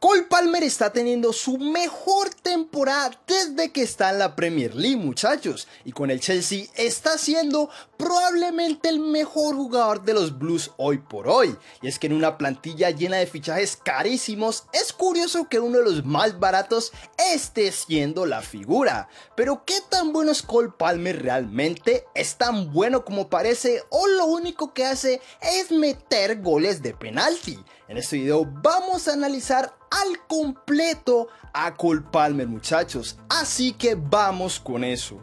Cole Palmer está teniendo su mejor temporada desde que está en la Premier League, muchachos, y con el Chelsea está siendo probablemente el mejor jugador de los Blues hoy por hoy. Y es que en una plantilla llena de fichajes carísimos, es curioso que uno de los más baratos esté siendo la figura. Pero ¿qué tan bueno es Cole Palmer realmente? ¿Es tan bueno como parece o lo único que hace es meter goles de penalti? En este video vamos a analizar al completo a Cole Palmer, muchachos, así que vamos con eso.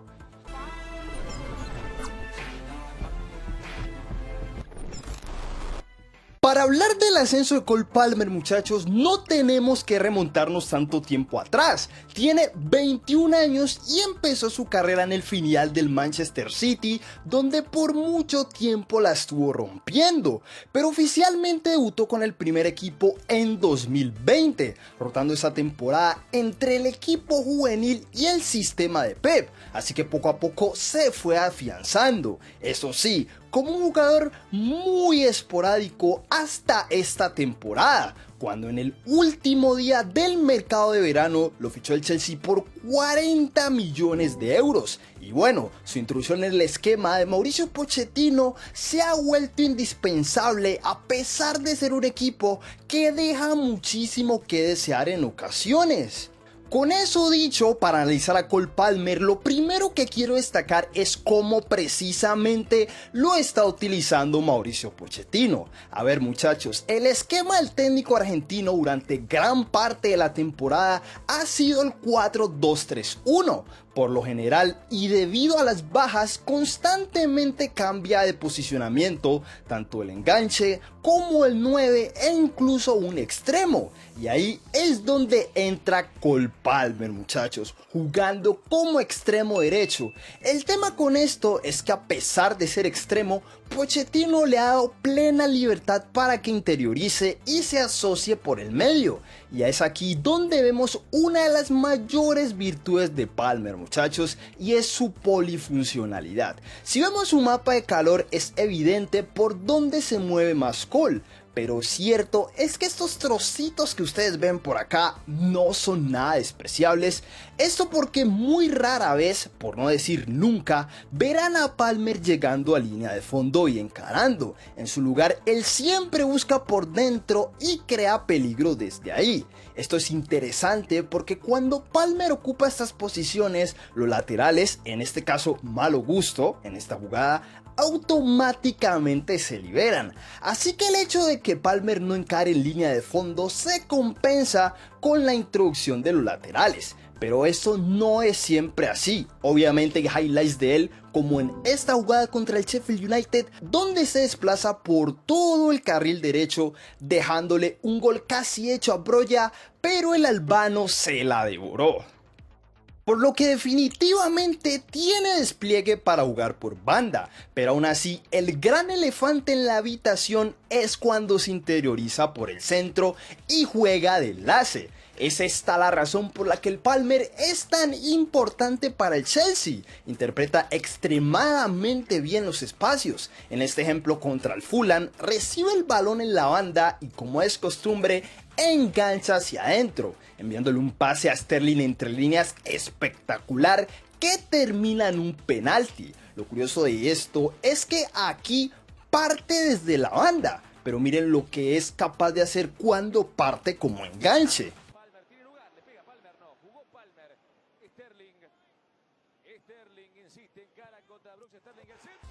Para hablar del ascenso de Cole Palmer, muchachos, no tenemos que remontarnos tanto tiempo atrás. Tiene 21 años y empezó su carrera en el filial del Manchester City, donde por mucho tiempo la estuvo rompiendo, pero oficialmente debutó con el primer equipo en 2020, rotando esa temporada entre el equipo juvenil y el sistema de Pep, así que poco a poco se fue afianzando. Eso sí, como un jugador muy esporádico hasta esta temporada, cuando en el último día del mercado de verano lo fichó el Chelsea por 40 millones de euros. Y bueno, su introducción en el esquema de Mauricio Pochettino se ha vuelto indispensable a pesar de ser un equipo que deja muchísimo que desear en ocasiones. Con eso dicho, para analizar a Cole Palmer, lo primero que quiero destacar es cómo precisamente lo está utilizando Mauricio Pochettino. A ver, muchachos, el esquema del técnico argentino durante gran parte de la temporada ha sido el 4-2-3-1. Por lo general, y debido a las bajas, constantemente cambia de posicionamiento, tanto el enganche como el 9 e incluso un extremo. Y ahí es donde entra Cole Palmer, muchachos, jugando como extremo derecho. El tema con esto es que a pesar de ser extremo, Pochettino le ha dado plena libertad para que interiorice y se asocie por el medio. Y es aquí donde vemos una de las mayores virtudes de Palmer, muchachos, y es su polifuncionalidad. Si vemos su mapa de calor, es evidente por dónde se mueve más Cole. Pero cierto es que estos trocitos que ustedes ven por acá no son nada despreciables. Esto porque muy rara vez, por no decir nunca, verán a Palmer llegando a línea de fondo y encarando. En su lugar, él siempre busca por dentro y crea peligro desde ahí. Esto es interesante porque cuando Palmer ocupa estas posiciones, los laterales, en este caso Malo Gusto, en esta jugada, automáticamente se liberan. Así que el hecho de que Palmer no encare en línea de fondo se compensa con la introducción de los laterales. Pero esto no es siempre así. Obviamente hay highlights de él, como en esta jugada contra el Sheffield United, donde se desplaza por todo el carril derecho, dejándole un gol casi hecho a Broja, pero el albano se la devoró. Por lo que definitivamente tiene despliegue para jugar por banda, pero aún así el gran elefante en la habitación es cuando se interioriza por el centro y juega de enlace. Es esta la razón por la que el Palmer es tan importante para el Chelsea. Interpreta extremadamente bien los espacios. En este ejemplo contra el Fulham, recibe el balón en la banda y, como es costumbre, engancha hacia adentro, enviándole un pase a Sterling entre líneas espectacular que termina en un penalti. Lo curioso de esto es que aquí parte desde la banda, pero miren lo que es capaz de hacer cuando parte como enganche.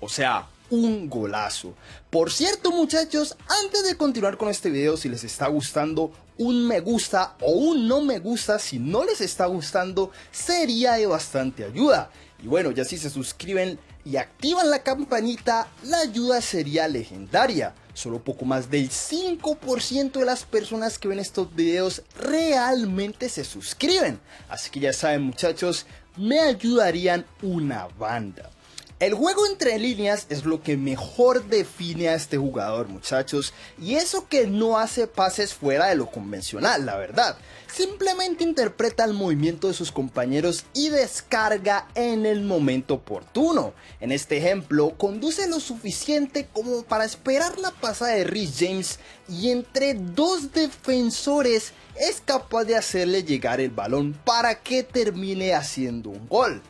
O sea, un golazo. Por cierto, muchachos, antes de continuar con este video, si les está gustando, un me gusta o un no me gusta. Si no les está gustando, sería de bastante ayuda. Y bueno, ya si se suscriben y activan la campanita, la ayuda sería legendaria. Solo poco más del 5% de las personas que ven estos videos realmente se suscriben. Así que ya saben, muchachos, me ayudarían una banda. El juego entre líneas es lo que mejor define a este jugador, muchachos, y eso que no hace pases fuera de lo convencional, la verdad. Simplemente interpreta el movimiento de sus compañeros y descarga en el momento oportuno. En este ejemplo, conduce lo suficiente como para esperar la pasada de Reece James y entre dos defensores es capaz de hacerle llegar el balón para que termine haciendo un gol.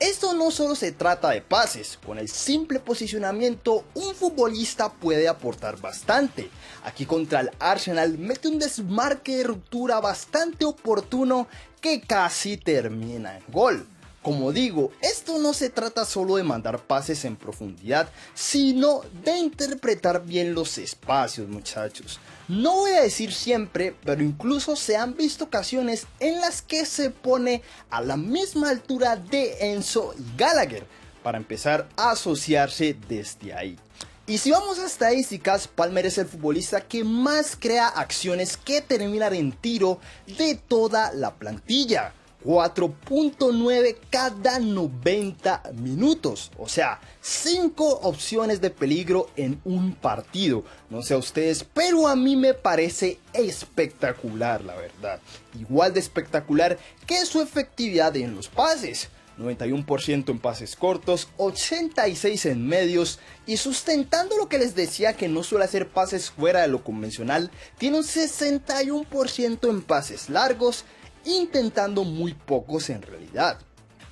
Esto no solo se trata de pases, con el simple posicionamiento un futbolista puede aportar bastante. Aquí contra el Arsenal mete un desmarque de ruptura bastante oportuno que casi termina en gol. Como digo, esto no se trata solo de mandar pases en profundidad, sino de interpretar bien los espacios, muchachos. No voy a decir siempre, pero incluso se han visto ocasiones en las que se pone a la misma altura de Enzo y Gallagher, para empezar a asociarse desde ahí. Y si vamos a estadísticas, Palmer es el futbolista que más crea acciones que terminan en tiro de toda la plantilla. 4.9 cada 90 minutos, o sea, 5 opciones de peligro en un partido. No sé a ustedes, pero a mí me parece espectacular, la verdad. Igual de espectacular que su efectividad en los pases. 91% en pases cortos, 86% en medios, y sustentando lo que les decía que no suele hacer pases fuera de lo convencional, tiene un 61% en pases largos, intentando muy pocos en realidad.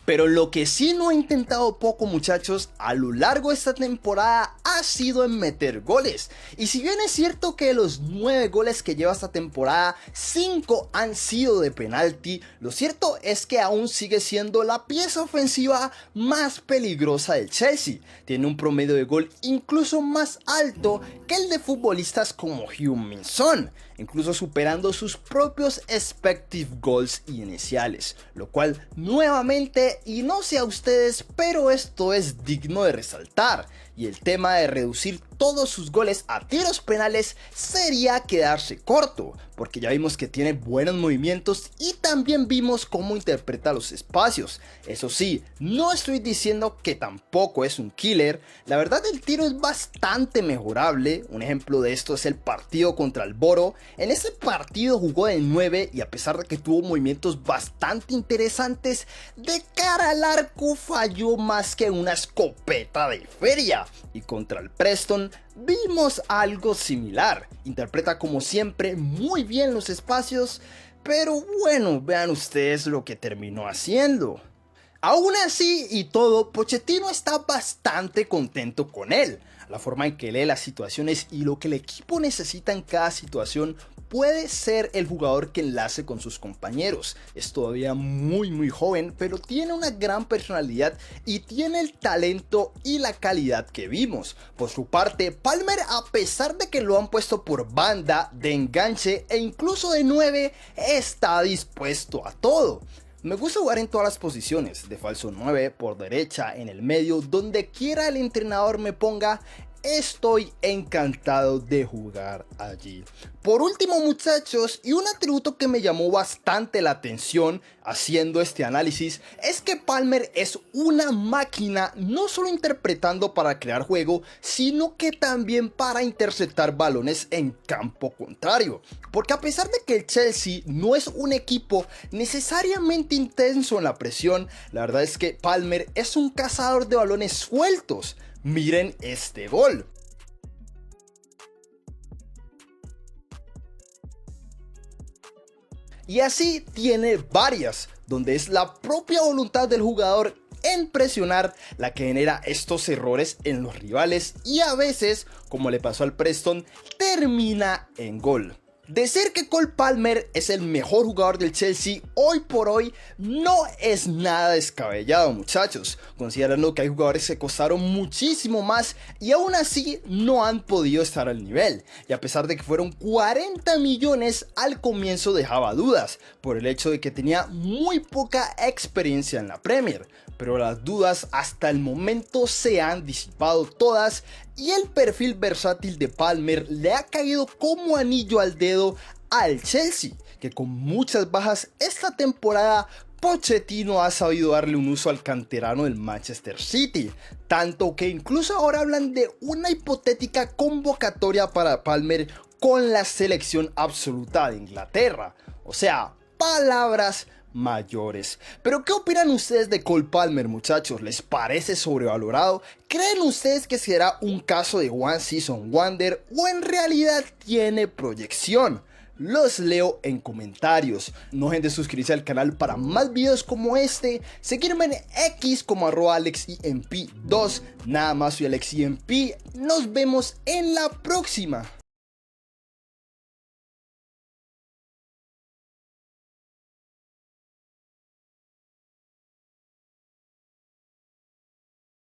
Pero lo que sí no ha intentado poco, muchachos, a lo largo de esta temporada ha sido en meter goles. Y si bien es cierto que de los 9 goles que lleva esta temporada, 5 han sido de penalti, lo cierto es que aún sigue siendo la pieza ofensiva más peligrosa del Chelsea. Tiene un promedio de gol incluso más alto que el de futbolistas como Heung-min Son, incluso superando sus propios expected goals iniciales, lo cual nuevamente, y no sé a ustedes, pero esto es digno de resaltar. Y el tema de reducir todos sus goles a tiros penales sería quedarse corto, porque ya vimos que tiene buenos movimientos y también vimos cómo interpreta los espacios. Eso sí, no estoy diciendo que tampoco es un killer, la verdad el tiro es bastante mejorable. Un ejemplo de esto es el partido contra el Boro. En ese partido jugó de 9 y a pesar de que tuvo movimientos bastante interesantes, de cara al arco falló más que una escopeta de feria. Y contra el Preston vimos algo similar. Interpreta como siempre muy bien los espacios, pero bueno, vean ustedes lo que terminó haciendo. Aún así y todo, Pochettino está bastante contento con él. La forma en que lee las situaciones y lo que el equipo necesita en cada situación, puede ser el jugador que enlace con sus compañeros. Es todavía muy joven, pero tiene una gran personalidad y tiene el talento y la calidad que vimos. Por su parte, Palmer, a pesar de que lo han puesto por banda, de enganche e incluso de 9, está dispuesto a todo. Me gusta jugar en todas las posiciones, de falso 9, por derecha, en el medio, donde quiera el entrenador me ponga. Estoy encantado de jugar allí. Por último, muchachos, y un atributo que me llamó bastante la atención haciendo este análisis es que Palmer es una máquina, no solo interpretando para crear juego, sino que también para interceptar balones en campo contrario. Porque a pesar de que el Chelsea no es un equipo necesariamente intenso en la presión, la verdad es que Palmer es un cazador de balones sueltos. Miren este gol. Y así tiene varias, donde es la propia voluntad del jugador en presionar la que genera estos errores en los rivales y a veces, como le pasó al Preston, termina en gol. Decir que Cole Palmer es el mejor jugador del Chelsea hoy por hoy no es nada descabellado, muchachos, considerando que hay jugadores que costaron muchísimo más y aún así no han podido estar al nivel. Y a pesar de que fueron 40 millones, al comienzo dejaba dudas por el hecho de que tenía muy poca experiencia en la Premier. Pero las dudas hasta el momento se han disipado todas y el perfil versátil de Palmer le ha caído como anillo al dedo al Chelsea, que con muchas bajas esta temporada Pochettino ha sabido darle un uso al canterano del Manchester City, tanto que incluso ahora hablan de una hipotética convocatoria para Palmer con la selección absoluta de Inglaterra. O sea, palabras mayores. Pero ¿qué opinan ustedes de Cole Palmer, muchachos? ¿Les parece sobrevalorado? ¿Creen ustedes que será un caso de One Season Wonder o en realidad tiene proyección? Los leo en comentarios. No dejen de suscribirse al canal para más videos como este. Seguirme en X como @AlexEmp2. Nada más, soy AlexEmp. Nos vemos en la próxima.